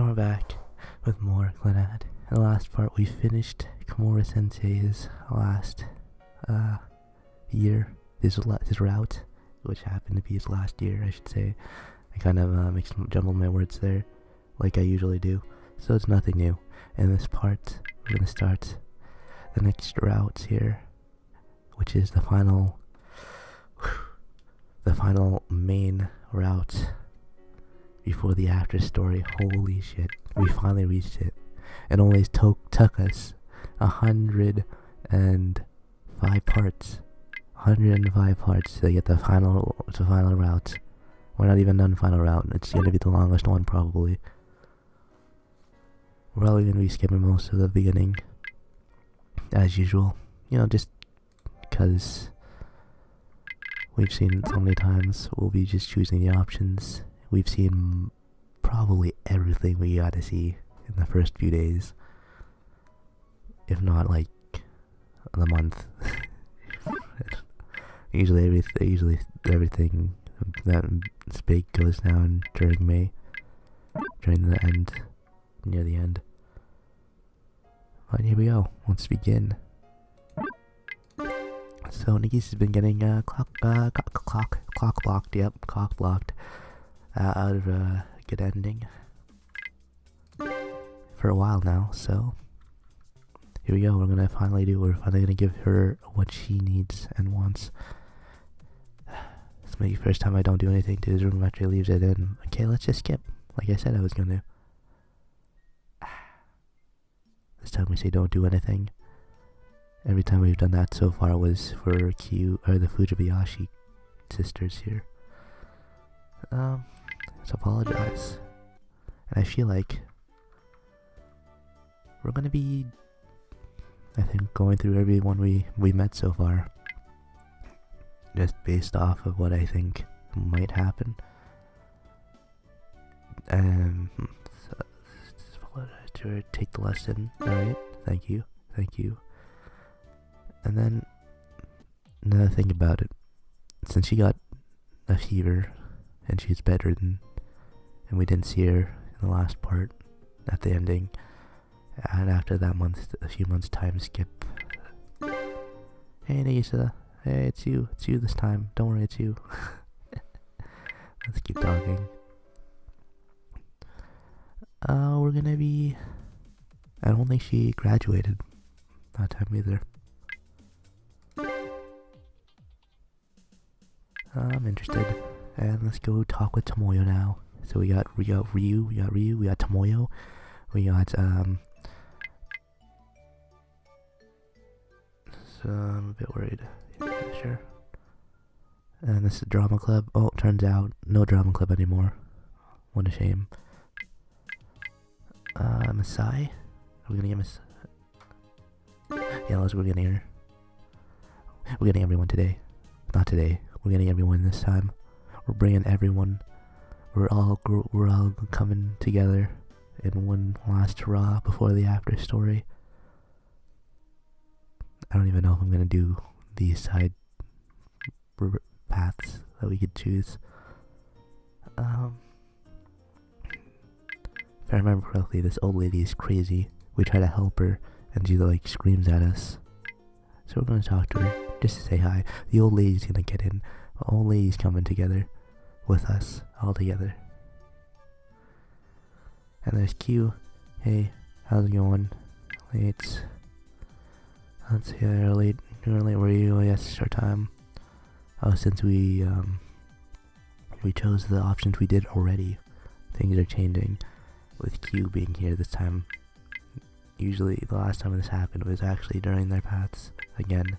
we're back with more Clannad. In the last part, we finished Kimura Sensei's last year, his route, which happened to be his last year, I should say. I kind of jumbled my words there, like I usually do. So it's nothing new. In this part, we're gonna start the next route here, which is the final main route before the after story. Holy shit, we finally reached it. It only took us 105 parts. 105 parts to get the final route. We're not even done final route. It's gonna be the longest one probably. We're probably gonna be skipping most of the beginning, as usual. You know, just because we've seen so many times. We'll be just choosing the options. We've seen probably everything we gotta see in the first few days, if not like the month. usually everything that's big goes down during May, during the end, near the end. But here we go. Let's begin. So Nikki's has been getting clock blocked. Yep, clock blocked. Out of a good ending for a while now, so here we go. We're finally gonna give her what she needs and wants. It's the first time I don't do anything to his room after he leaves it in. Okay, let's just skip, like I said I was gonna. This time we say don't do anything. Every time we've done that so far was for the Fujibayashi sisters here. Let's apologize. And I feel like we're gonna be, I think, going through everyone we met so far, just based off of what I think might happen. So, just apologize to her, take the lesson. Alright, thank you. And then, another thing about it, since she got a fever and she's bedridden, and we didn't see her in the last part at the ending, and after that a few months time skip. Hey Nagisa, hey, it's you this time, don't worry, it's you. Let's keep talking. We're gonna be, I don't think she graduated that time either. I'm interested, and let's go talk with Tomoyo now. So we got Ryu, we got Tomoyo, we got so I'm a bit worried. Yeah, sure. And this is drama club. Oh, turns out no drama club anymore. What a shame. Masai? Are we gonna get Masai? Yeah, we're getting her. We're getting everyone today. Not today. We're getting everyone this time. We're bringing everyone. We're all coming together in one last hurrah before the after story. I don't even know if I'm gonna do these side paths that we could choose. If I remember correctly, this old lady is crazy. We try to help her, and she like screams at us. So we're gonna talk to her just to say hi. The old lady's gonna get in. The old lady's coming together with us, all together. And there's Q. Hey, how's it going? Let's see, you're late. Were you? Oh, yes, it's our time. Oh, since we chose the options we did already, things are changing. With Q being here this time. Usually, the last time this happened was actually during their paths again.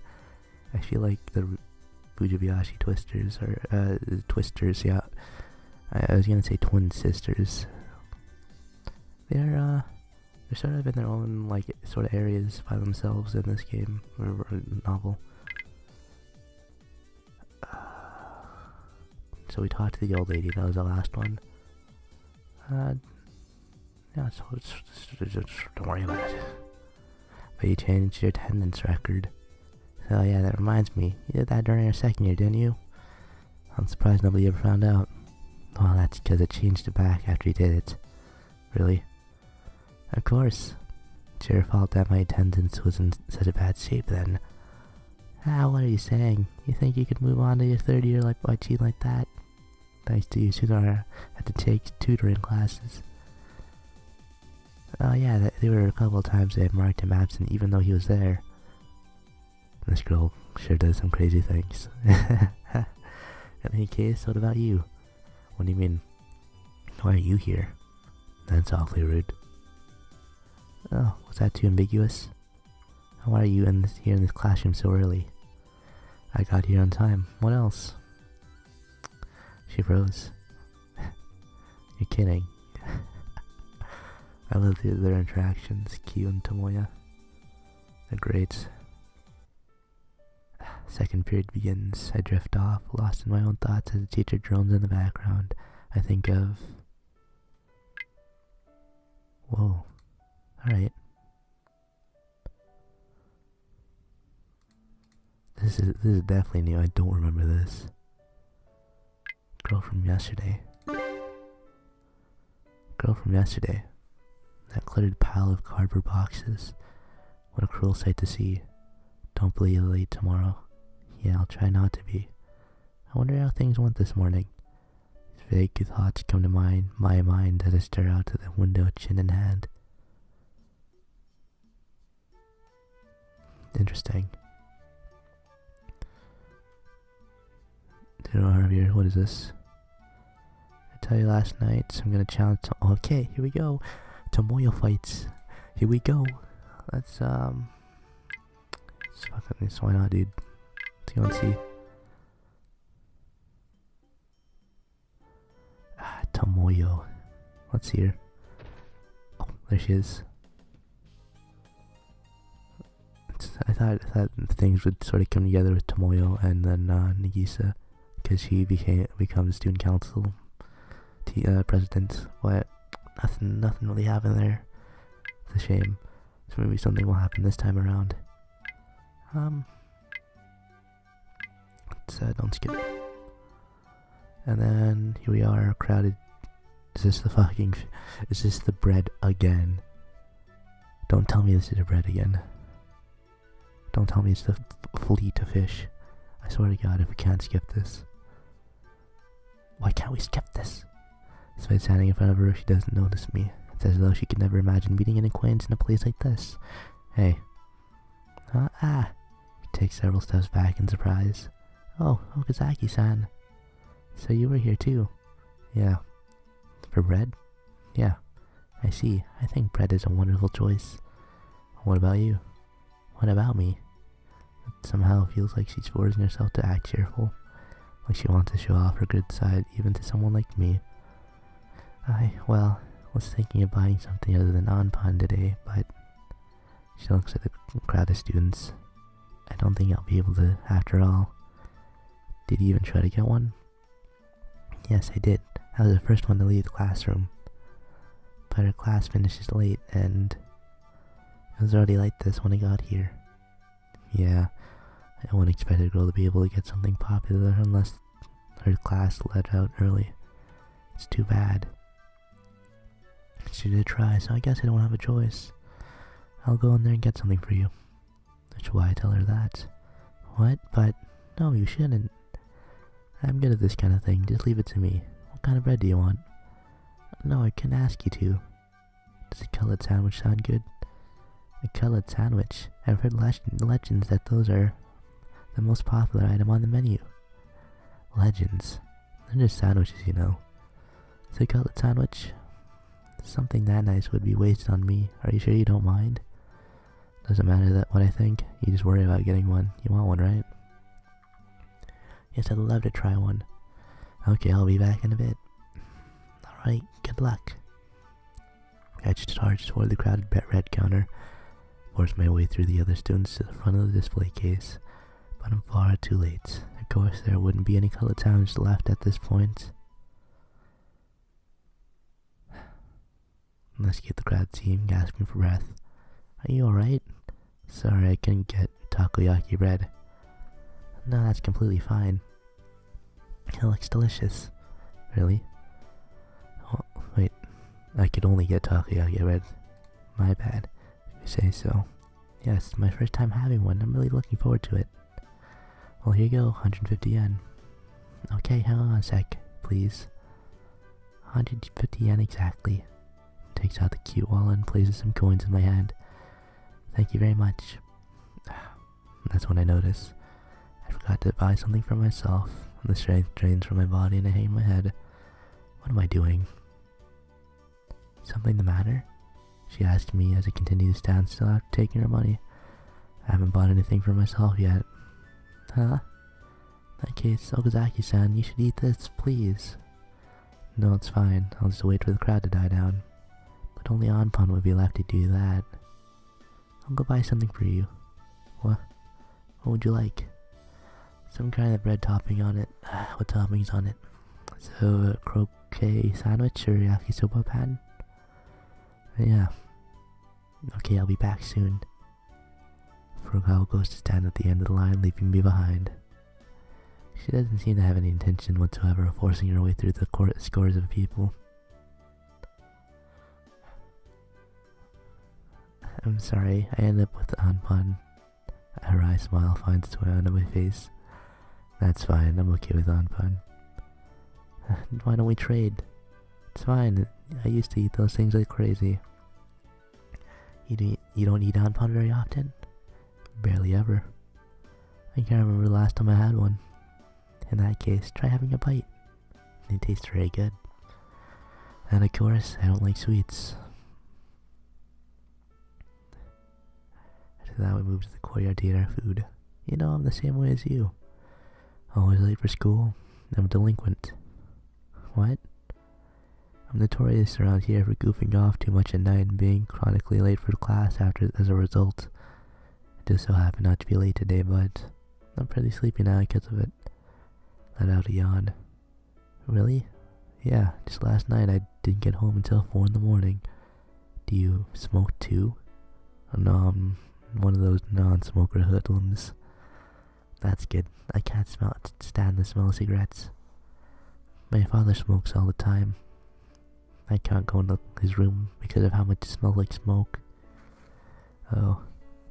I feel like the Fujibayashi twisters are twisters. Yeah, I was gonna say twin sisters. They're sort of in their own like sort of areas by themselves in this game or novel. So we talked to the old lady. That was the last one. Yeah, so just don't worry about it. But you changed your attendance record. So yeah, that reminds me. You did that during your second year, didn't you? I'm surprised nobody ever found out. Well, that's because it changed it back after you did it. Really? Of course. It's your fault that my attendance was in such a bad shape then. What are you saying? You think you could move on to your third year like by cheating like that? Thanks to you, Sudar had to take tutoring classes. Oh yeah, there were a couple of times they had marked him absent even though he was there. This girl sure does some crazy things. In any case, what about you? What do you mean? Why are you here? That's awfully rude. Oh, was that too ambiguous? Why are you here in this classroom so early? I got here on time. What else? She froze. You're kidding. I love their interactions, Kyu and Tomoya. They're great. Second period begins. I drift off, lost in my own thoughts as the teacher drones in the background. I think of... Whoa. Alright. This is definitely new. I don't remember this. Girl from yesterday. Girl from yesterday. That cluttered pile of cardboard boxes. What a cruel sight to see. Don't be late tomorrow. Yeah, I'll try not to be. I wonder how things went this morning. Vague thoughts come to my mind as I stare out to the window, chin in hand. Interesting. What is this? I tell you last night, so I'm gonna challenge. Okay, here we go. Tomoyo fights. Here we go. Let's fucking this. Why not, dude? Let's go and see. Tomoyo. Let's see her. Oh, there she is. I thought things would sort of come together with Tomoyo and then Nagisa, because she becomes student council president. But nothing really happened there. It's a shame. So maybe something will happen this time around. Don't skip. And then here we are, crowded. Is this the bread again? Don't tell me this is the bread again. Don't tell me it's the fleet of fish. I swear to God, if we can't skip this. Why can't we skip this? Despite standing in front of her, she doesn't notice me. It's as though she could never imagine meeting an acquaintance in a place like this. Hey. He takes several steps back in surprise. Oh, Okazaki-san. So you were here too? Yeah. For bread? Yeah. I see. I think bread is a wonderful choice. What about you? What about me? It somehow feels like she's forcing herself to act cheerful. Like she wants to show off her good side even to someone like me. I was thinking of buying something other than Anpan today, but... She looks at the crowd of students. I don't think I'll be able to, after all. Did you even try to get one? Yes, I did. I was the first one to leave the classroom. But our class finishes late, and... It was already like this when I got here. Yeah, I wouldn't expect a girl to be able to get something popular unless her class let out early. It's too bad. She did try, so I guess I don't have a choice. I'll go in there and get something for you. Which is why I tell her that. What? But, no, you shouldn't. I'm good at this kind of thing, just leave it to me. What kind of bread do you want? No, I couldn't ask you to. Does a colored sandwich sound good? A colored sandwich? I've heard legends that those are the most popular item on the menu. Legends? They're just sandwiches, you know. Is a colored sandwich? Something that nice would be wasted on me. Are you sure you don't mind? Doesn't matter what I think. You just worry about getting one. You want one, right? Yes, I'd love to try one. Okay, I'll be back in a bit. Alright, good luck. I charged toward the crowded red counter, forced my way through the other students to the front of the display case, but I'm far too late. Of course, there wouldn't be any colored sandwich left at this point. Let's get the crowd team gasping for breath. Are you alright? Sorry, I couldn't get takoyaki bread. No, that's completely fine. It looks delicious. Really? Oh, wait, I could only get takoyaki bread. My bad, if you say so. Yes, it's my first time having one. I'm really looking forward to it. Well, here you go, 150 yen. Okay, hang on a sec, please. 150 yen exactly. Takes out the cute wallet and places some coins in my hand. Thank you very much. That's when I notice I forgot to buy something for myself, and the strength drains from my body and I hang my head. What am I doing? Something the matter? She asked me as I continued to stand still after taking her money. I haven't bought anything for myself yet. Huh? In that case, Okazaki-san, you should eat this, please. No, it's fine. I'll just wait for the crowd to die down. But only Anpon would be left to do that. I'll go buy something for you. What? What would you like? Some kind of bread topping on it. What toppings on it? So, a croquet sandwich or yakisoba pan? Yeah. Okay, I'll be back soon. Furukawa goes to stand at the end of the line, leaving me behind. She doesn't seem to have any intention whatsoever of forcing her way through the scores of people. I'm sorry, I ended up with Anpon. A wry smile finds its way onto my face. That's fine, I'm okay with Anpon. Why don't we trade? It's fine, I used to eat those things like crazy. You don't eat Anpon very often? Barely ever. I can't remember the last time I had one. In that case, try having a bite. They taste very good. And of course, I don't like sweets. After that, we moved to the courtyard to eat our food. You know, I'm the same way as you. Always late for school. I'm a delinquent. What? I'm notorious around here for goofing off too much at night and being chronically late for class as a result. I just so happen not to be late today, but I'm pretty sleepy now because of it. Let out a yawn. Really? Yeah, just last night I didn't get home until 4 in the morning. Do you smoke too? Oh, no, I'm one of those non-smoker hoodlums. That's good. I can't stand the smell of cigarettes. My father smokes all the time. I can't go into his room because of how much it smells like smoke. Oh,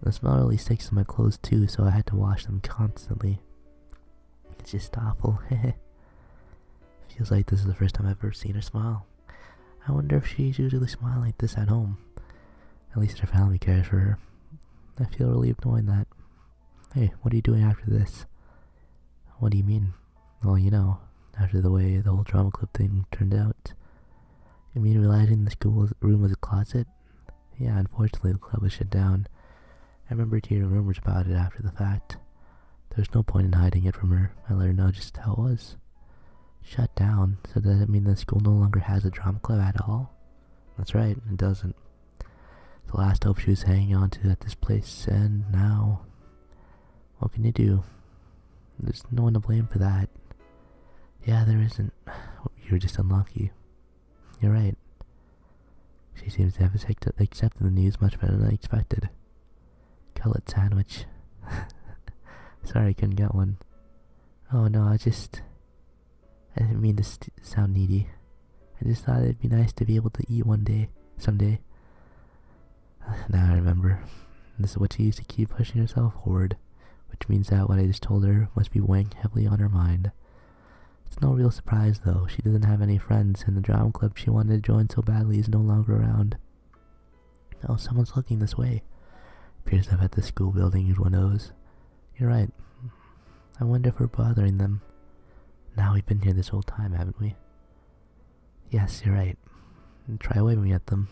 the smell really sticks to my clothes too, so I had to wash them constantly. It's just awful. Feels like this is the first time I've ever seen her smile. I wonder if she's usually smiling like this at home. At least her family cares for her. I feel relieved knowing that. Hey, what are you doing after this? What do you mean? Well, you know, after the way the whole drama club thing turned out. You mean realizing the school room was a closet? Yeah, unfortunately the club was shut down. I remember hearing rumors about it after the fact. There's no point in hiding it from her. I let her know just how it was. Shut down? So does it mean the school no longer has a drama club at all? That's right, it doesn't. The last hope she was hanging on to at this place, and now... What can you do? There's no one to blame for that. Yeah, there isn't. You're just unlucky. You're right. She seems to have accepted the news much better than I expected. Cutlet sandwich. Sorry I couldn't get one. Oh no, I didn't mean to sound needy. I just thought it'd be nice to be able to eat one day, someday. Now I remember. This is what she used to keep pushing herself forward, which means that what I just told her must be weighing heavily on her mind. It's no real surprise though, she doesn't have any friends, and the drama club she wanted to join so badly is no longer around. Oh, someone's looking this way. Peers up at the school building's windows. You're right. I wonder if we're bothering them. Now we've been here this whole time, haven't we? Yes, you're right. Try waving at them.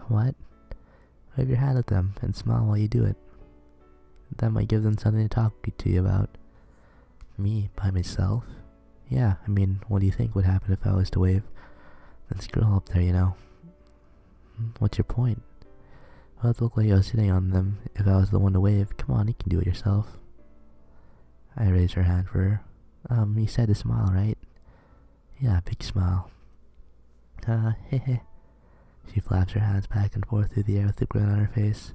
What? Wave your hand at them and smile while you do it. That might give them something to talk to you about. Me? By myself? Yeah, I mean, what do you think would happen if I was to wave? Then scroll up there, you know. What's your point? Well, it looked like I was sitting on them if I was the one to wave. Come on, you can do it yourself. I raised her hand for her. You said to smile, right? Yeah, big smile. Heh. She flaps her hands back and forth through the air with a grin on her face.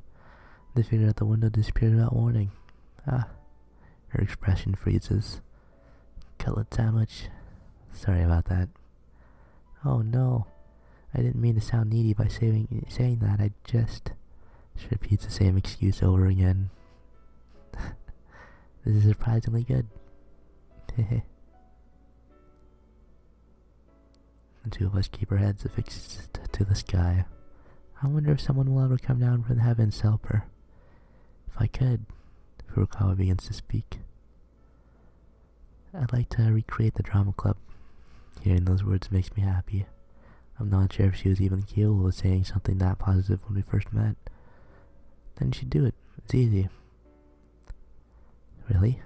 The figure at the window disappeared without warning. Her expression freezes. Cutlet sandwich. Sorry about that. Oh no. I didn't mean to sound needy by saying that. I just repeats the same excuse over again. This is surprisingly good. The two of us keep our heads affixed to the sky. I wonder if someone will ever come down from the heavens to help her. If I could, Furukawa begins to speak. I'd like to recreate the drama club. Hearing those words makes me happy. I'm not sure if she was even capable of saying something that positive when we first met. Then she'd do it. It's easy. Really?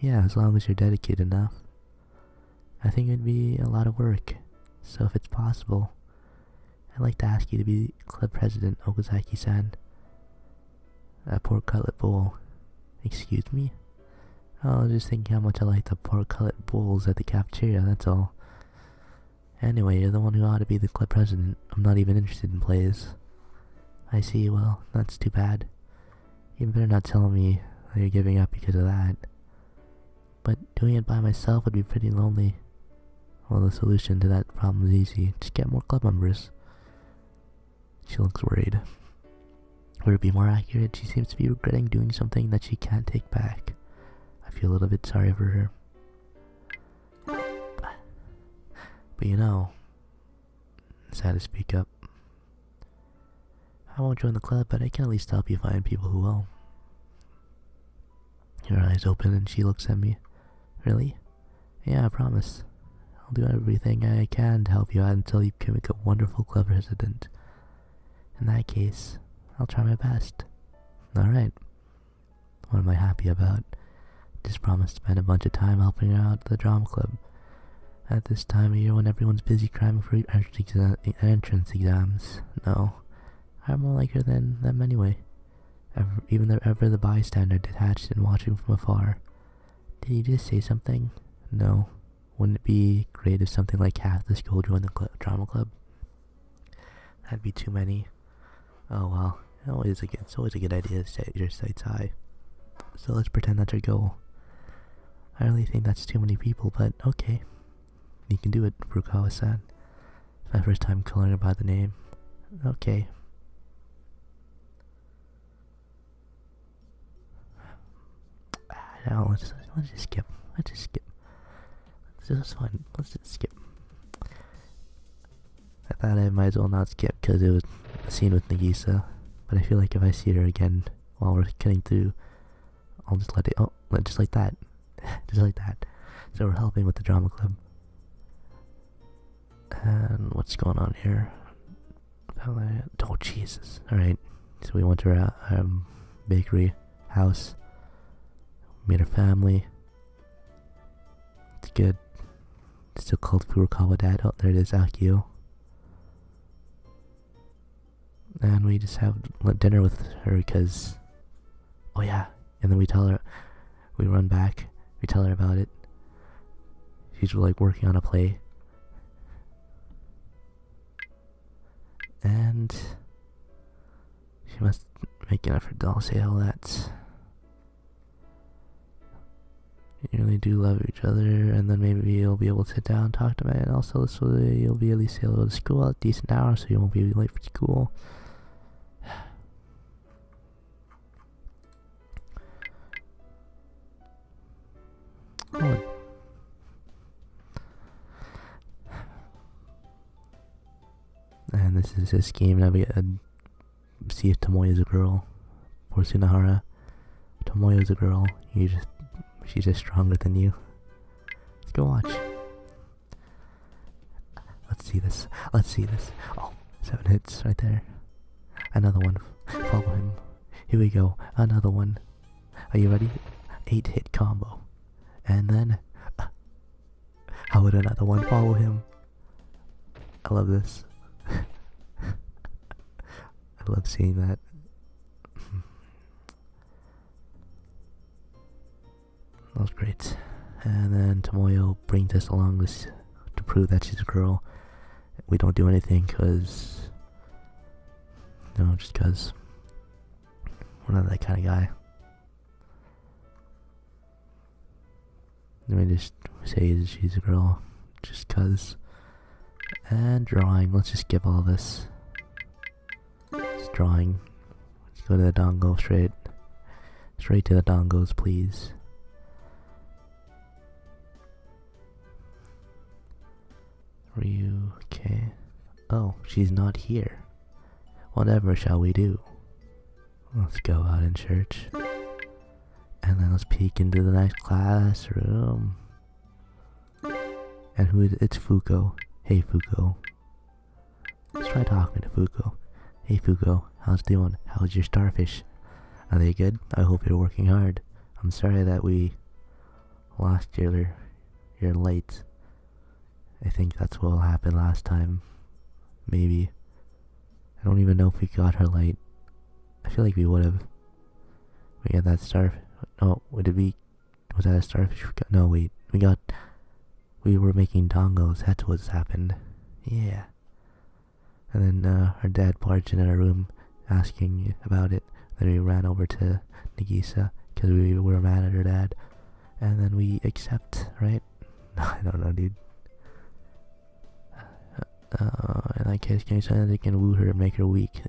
Yeah, as long as you're dedicated enough. I think it'd be a lot of work. So if it's possible, I'd like to ask you to be club president, Okazaki-san. A pork cutlet bowl. Excuse me? Oh, I was just thinking how much I like the pork cutlet bowls at the cafeteria, that's all. Anyway, you're the one who ought to be the club president. I'm not even interested in plays. I see, well, that's too bad. You better not tell me that you're giving up because of that. But doing it by myself would be pretty lonely. Well, the solution to that problem is easy. Just get more club members. She looks worried. Would it be more accurate? She seems to be regretting doing something that she can't take back. I feel a little bit sorry for her. But you know, it's sad to speak up. I won't join the club, but I can at least help you find people who will. Her eyes open and she looks at me. Really? Yeah, I promise. I'll do everything I can to help you out until you can make a wonderful club president. In that case, I'll try my best. Alright. What am I happy about? Just promised to spend a bunch of time helping her out at the drama club. At this time of year when everyone's busy cramming for entrance exams. No, I'm more like her than them anyway. Even though ever the bystander detached and watching from afar. Did you just say something? No. Wouldn't it be great if something like half the school joined the drama club? That'd be too many. Oh well, it's always a good idea to set your sights high. So let's pretend that's our goal. I really think that's too many people, but okay. You can do it, Furukawa-san. It's my first time calling her by the name. Okay. Now let's just skip. This is fun. Let's just skip. I thought I might as well not skip because it was a scene with Nagisa, but I feel like if I see her again while we're cutting through, I'll just let it. Oh, just like that, just like that. So we're helping with the drama club. And what's going on here? Oh Jesus! All right, so we went to our bakery house. Meet her family. It's good. Still called Furukawa Dad. Oh, there it is, Akio. And we just have dinner with her because... Oh yeah, and then we tell her... We run back. We tell her about it. She's like working on a play. And... She must make an effort to say all that. You really do love each other, and then maybe you'll be able to sit down and talk to me, and also this way you'll be at least able to go to school at a decent hour, so you won't be late for school. Oh. And this is his scheme, and we see if Tomoya's a girl. Poor Tsunahara. Tomoya's a girl. She's just stronger than you. Let's go watch. Let's see this. Oh, 7 hits right there. Another one. Follow him. Here we go. Another one. Are you ready? 8-hit combo. And then... how would another one follow him? I love this. I love seeing that. That was great. And then Tomoyo brings us along this to prove that she's a girl. We don't do anything because... No, just because we're not that kind of guy. And we just say she's a girl just because And drawing. Let's just skip all this. It's drawing. Let's go to the dongo straight. Straight to the dongos, please. Ryu, okay. Oh, she's not here. Whatever shall we do? Let's go out in church. And then let's peek into the next classroom. And who is it? It's Fuko. Hey Fuko. Let's try talking to Fuko. Hey Fuko, how's it doing? How's your starfish? Are they good? I hope you're working hard. I'm sorry that we lost your light. I think that's what happened last time. Maybe. I don't even know if we got her light. I feel like we would have. We got that starfish. Oh, did we? Was that a starfish? No, wait. We were making dongos. That's what's happened. Yeah. And then our dad barged in our room asking about it. Then we ran over to Nagisa because we were mad at her dad. And then we accept, right? I don't know, dude. In that case, can you say that they can woo her and make her weak?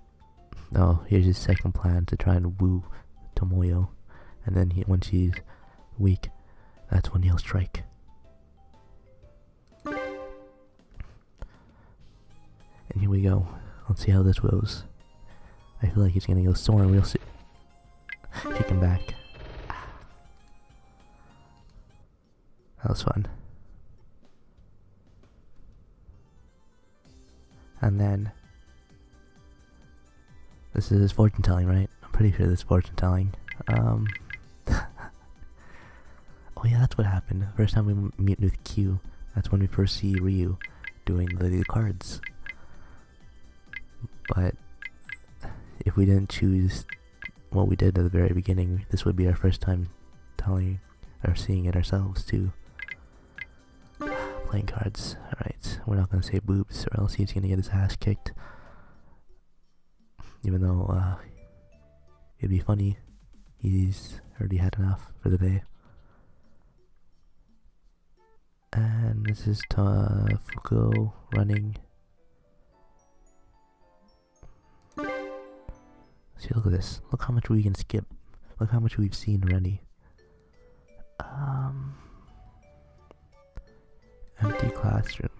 Oh, here's his second plan to try and woo Tomoyo. And then when she's weak, that's when he'll strike. And here we go. Let's see how this goes. I feel like he's gonna go soaring. We'll see. Kick him back. That was fun. And then this is fortune telling, right? I'm pretty sure this is fortune telling. Oh yeah, that's what happened. The first time we meet with Q, that's when we first see Ryu doing the cards. But if we didn't choose what we did at the very beginning, this would be our first time telling or seeing it ourselves too. Playing cards. Alright, we're not gonna say boobs or else he's gonna get his ass kicked. Even though it'd be funny. He's already had enough for the day. And this is Fuko running. See, look at this. Look how much we can skip. Look how much we've seen already. Empty classroom.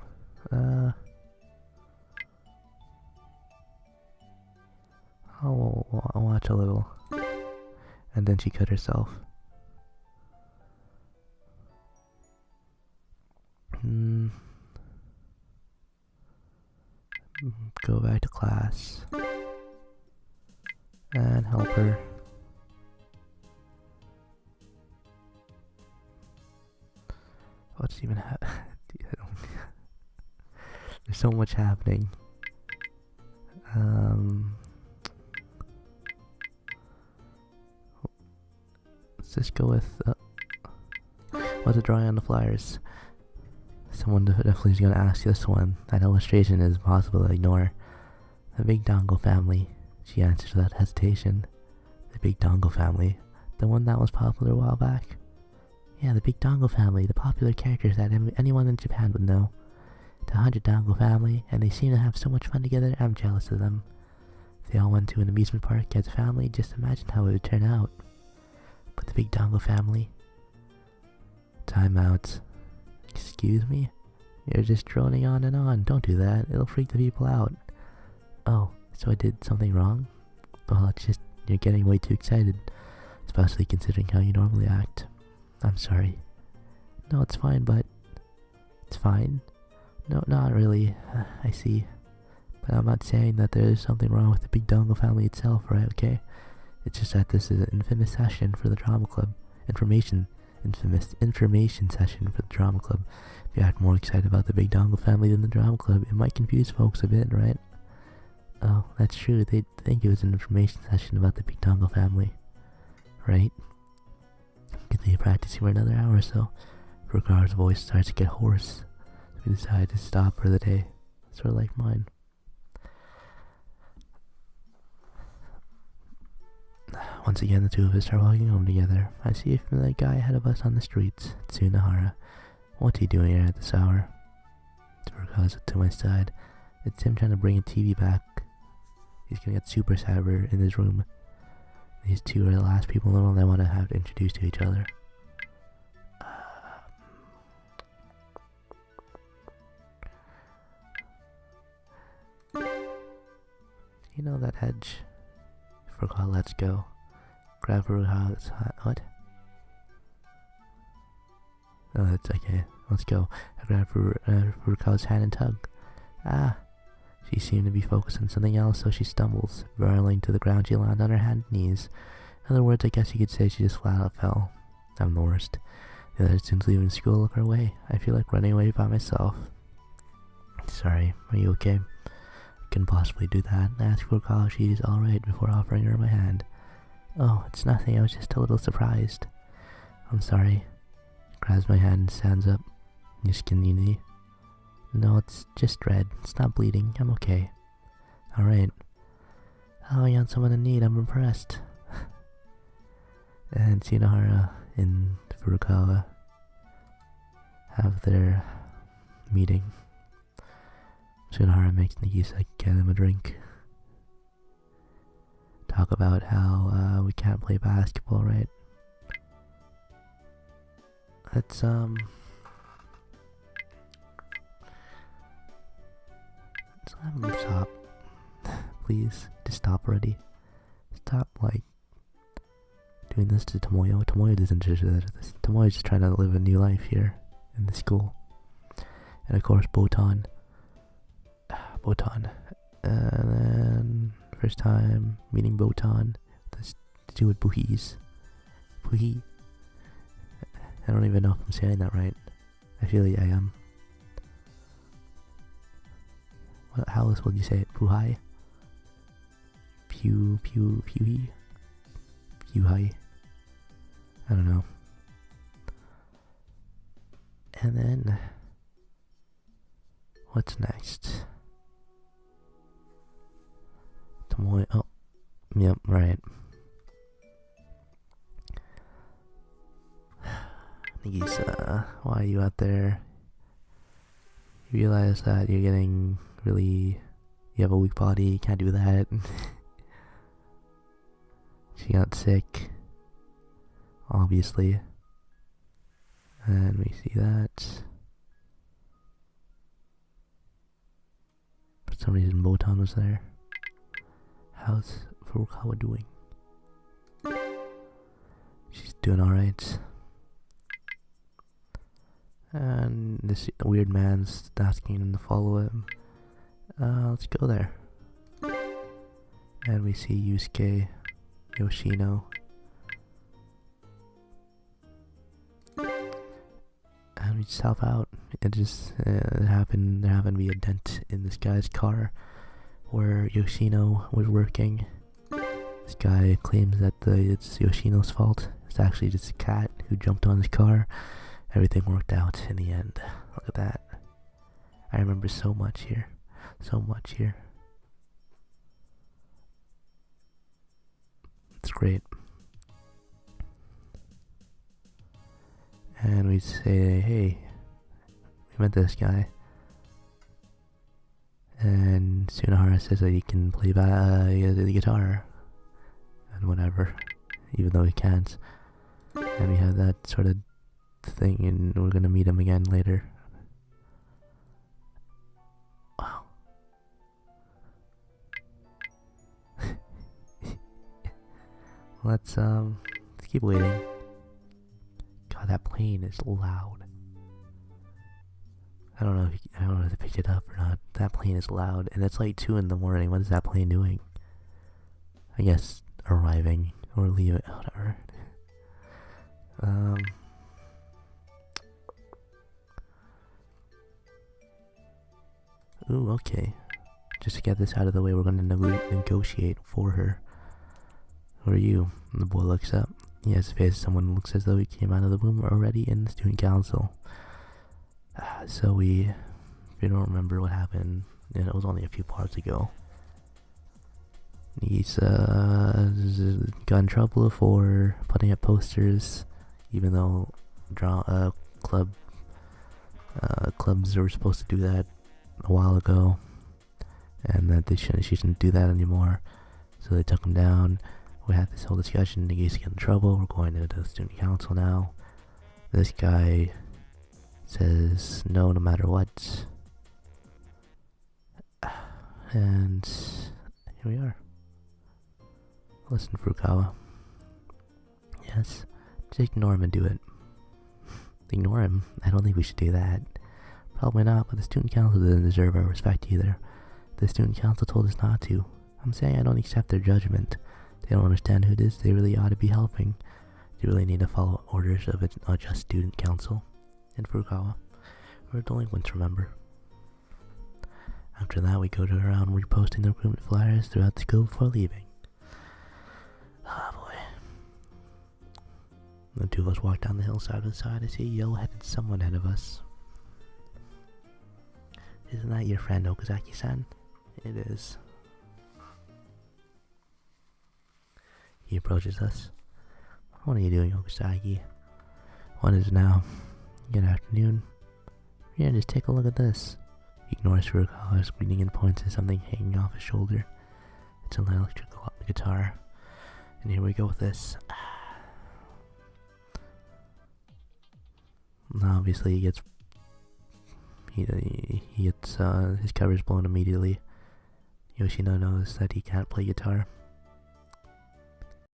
I'll watch a little. And then she cut herself. Go back to class. And help her. What's even happening? There's so much happening. Let's just go with what's the drawing on the flyers? Someone definitely is going to ask this one. That illustration is impossible to ignore. The Big Dongo family. She answers without hesitation. The Big Dongo family. The one that was popular a while back? Yeah, the Big Dongo family. The popular characters that anyone in Japan would know. The 100 Dongo family, and they seem to have so much fun together. I'm jealous of them. If they all went to an amusement park as a family, just imagine how it would turn out. But the Big Dongo family? Time out. Excuse me? You're just droning on and on. Don't do that. It'll freak the people out. Oh, so I did something wrong? Well, it's just you're getting way too excited. Especially considering how you normally act. I'm sorry. No, it's fine, but... It's fine? No, not really. I see. But I'm not saying that there's something wrong with the Big Dongo family itself, right? Okay? It's just that this is an infamous session for the drama club. Infamous information session for the drama club. If you act more excited about the Big Dongo family than the drama club, it might confuse folks a bit, right? Oh, that's true. They'd think it was an information session about the Big Dongo family. Right? Continue practicing for another hour or so. Furukawa's voice starts to get hoarse. So we decide to stop for the day. Sort of like mine. Once again, the two of us start walking home together. I see a familiar guy ahead of us on the streets. Tsunahara. What's he doing here at this hour? Furukawa's to my side. It's him trying to bring a TV back. He's gonna get super cyber in his room. These two are the last people in the world I want to have introduced to each other. You know that hedge? Furukawa, let's go. Grab Furukawa's hat. What? Oh, that's okay. Let's go. I grab Furukawa's hand and tug. Ah! She seemed to be focused on something else, so she stumbles. Barreling to the ground, she landed on her hand and knees. In other words, I guess you could say she just flat out fell. I'm the worst. The other students leaving school look her way. I feel like running away by myself. Sorry, are you okay? I couldn't possibly do that. I asked Furukawa if she's alright before offering her my hand. Oh, it's nothing, I was just a little surprised. I'm sorry. Grabs my hand and stands up. You skin your knee? No, it's just red. It's not bleeding. I'm okay. Alright. Oh, you got someone in need. I'm impressed. And Shinohara and Furukawa have their meeting. Shinohara makes Nagisa get him a drink. Talk about how we can't play basketball, right? Let's have him stop. Please, just stop already. Stop, like, doing this to Tomoyo. Tomoyo isn't just this. Tomoyo's just trying to live a new life here in the school. And of course, Botan. Botan. And then, first time meeting Botan. Let's do it, Buhis. Buhi. I don't even know if I'm saying that right. I feel like I am. How else would you say it? Puhai? Puhi? Puhai? I don't know. And then, what's next? Tomoe. Oh, yep, right. Nagisa, why are you out there? You realize that you're getting really, you have a weak body, you can't do that. She got sick, obviously, and we see that. For some reason Botan was there. How's Furukawa doing? She's doing alright. And this weird man's asking him to follow him. Let's go there. And we see Yusuke, Yoshino. And we just help out. It just happened. There happened to be a dent in this guy's car where Yoshino was working. This guy claims that it's Yoshino's fault. It's actually just a cat who jumped on his car. Everything worked out in the end. Look at that. I remember so much here. So much here. It's great. And we say, hey, we met this guy. And Tsunohara says that he can play the guitar. And whatever. Even though he can't. And we have that sort of thing, and we're gonna meet him again later. Wow. Let's keep waiting. God, that plane is loud. I don't know if they picked it up or not. That plane is loud, and it's like 2 in the morning. What is that plane doing? I guess arriving or leaving, whatever. Ooh, okay. Just to get this out of the way, we're gonna negotiate for her. Who are you? And the boy looks up. He has a face. Someone looks as though he came out of the room already in the student council. So we don't remember what happened, and it was only a few parts ago. He's got in trouble for putting up posters, even though clubs were supposed to do that a while ago, and that she shouldn't do that anymore. So they took him down. We had this whole discussion. He used to get in trouble. We're going to the student council now. This guy says no matter what. And here we are. Listen, Furukawa. Yes, just ignore him and do it. Ignore him? I don't think we should do that. Probably not, but the student council doesn't deserve our respect either. The student council told us not to. I'm saying I don't accept their judgment. They don't understand who it is they really ought to be helping. They really need to follow orders of a just student council. And Furukawa, we're delinquents, remember? After that, we go around reposting the recruitment flyers throughout the school before leaving. Ah, boy. The two of us walk down the hill side to side. I see a yellow-headed someone ahead of us. Isn't that your friend, Okazaki-san? It is. He approaches us. What are you doing, Okazaki? What is it now? Good afternoon. Yeah, just take a look at this. He ignores Furukawa's greeting and points at something hanging off his shoulder. It's an electric guitar. And here we go with this. Obviously, he gets his cover is blown immediately. Yoshino knows that he can't play guitar.